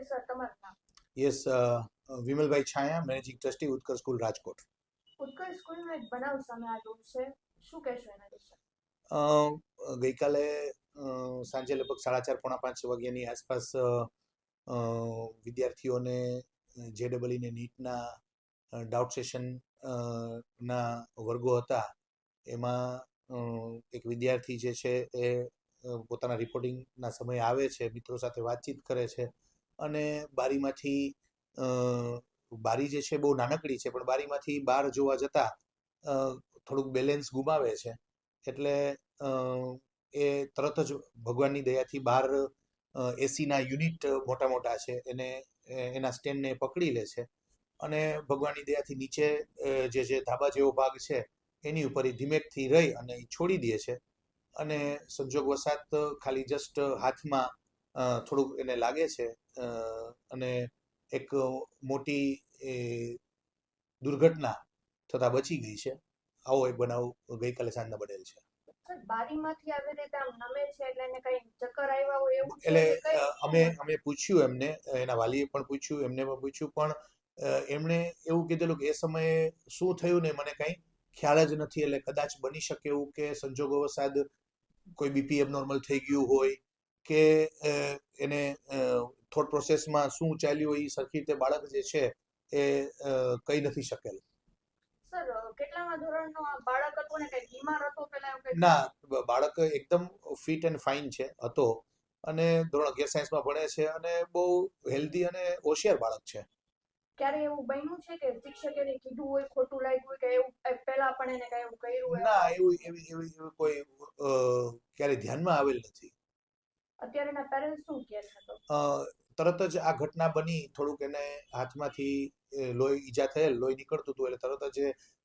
Sir તમારું નામ? Yes, Vimalbhai છાયા, managing trustee ઉત્કર્ષ school Rajkot. ઉત્કર્ષ સ્કૂલનો એક બનાવ સામે આવ્યો છે, શું કહેશો એના વિશે? ગઈકાલે સાંજે લગભગ 4:30 પોણા 5 વાગ્યાની આસપાસ વિદ્યાર્થીઓને JEE ને નીટના ડાઉટ સેશન ના વર્ગો હતા. એમાં એક વિદ્યાર્થી જે છે એ પોતાના રિપોર્ટિંગના સમયે આવે છે, મિત્રો સાથે વાતચીત કરે છે અને બારી જે છે બહુ નાનકડી છે, પણ બારીમાંથી બહાર જોવા જતા થોડુંક બેલેન્સ ગુમાવે છે. એટલે એ તરત જ ભગવાનની દયાથી બહાર એસીના યુનિટ મોટા મોટા છે એને એના સ્ટેન્ડને પકડી લે છે અને ભગવાનની દયાથી નીચે જે ધાબા જેવો ભાગ છે એની ઉપર ધીમેકથી રહી અને છોડી દે છે. અને સંજોગવશાત ખાલી જસ્ટ હાથમાં થોડુંક એને લાગે છે અને એક મોટી દુર્ઘટના થતા બચી ગઈ છે. આવો એક બનાવ ગઈકાલે સાંજના બનેલ છે. સર, બારીમાંથી આવી રીતે આમ નમે છે એટલે એને કઈ ચક્કર આવ્યા હોય એવું છે? એટલે અમે પૂછ્યું એમને, એના વાલીએ પણ પૂછ્યું, એમને પણ પૂછ્યું, પણ એમણે એવું કીધેલું કે એ સમયે શું થયું ને મને કંઈ ખ્યાલ જ નથી. એટલે કદાચ બની શકે એવું કે સંજોગોવશાત કોઈ બીપી એબનોર્મલ થઈ ગયું હોય કે એને થોટ પ્રોસેસમાં શું ચાલ્યું હોય એ સરખી રીતે બાળક જે છે એ કહી નથી શકેલ. સર, કેટલામા ધોરણનો આ બાળક હતો ને કઈ બીમાર હતો પેલા એવું કઈ? ના, બાળક એકદમ ફિટ એન્ડ ફાઇન છે હતો અને ધોરણ 11 સાયન્સમાં ભણે છે અને બહુ હેલ્ધી અને હોશિયાર બાળક છે. ક્યારે એવું બન્યું છે કે શિક્ષકે એને કીધું હોય, ખોટું લાગ્યું હોય કે એવું પહેલા પણ એને કઈ એવું કર્યું હોય? ના, એવી કોઈ ક્યારે ધ્યાનમાં આવેલ નથી. અત્યારે એના પેરેન્ટ્સ શું કહે છે? તો તરત જ આ ઘટના બની, થોડુંક એને હાથમાંથી લોહી ઈજા થયેલ, લોહી નીકળતું હતું, એટલે તરત જ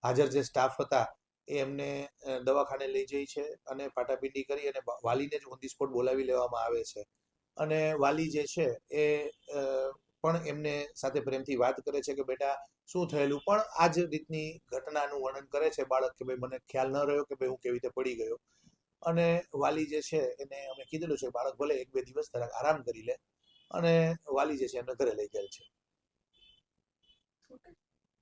હાજર જે સ્ટાફ હતા એ એમને દવાખાને લઈ જાય છે અને પાટાપીટી કરી અને વાલીને જ ઓન ધી સ્પોટ બોલાવી લેવામાં આવે છે. અને વાલી જે છે એ પણ એમને સાથે પ્રેમથી વાત કરે છે કે બેટા શું થયેલું, પણ આ જ રીતની ઘટનાનું વર્ણન કરે છે બાળક કે ભાઈ મને ખ્યાલ ન રહ્યો કે ભાઈ હું કેવી રીતે પડી ગયો. અને વાલી જે છે એને અમે કીધેલું છે બાળક ભલે 1-2 દિવસ જરાક આરામ કરી લે, અને વાલી જે છે એમને ઘરે લઈ ગયેલ છે.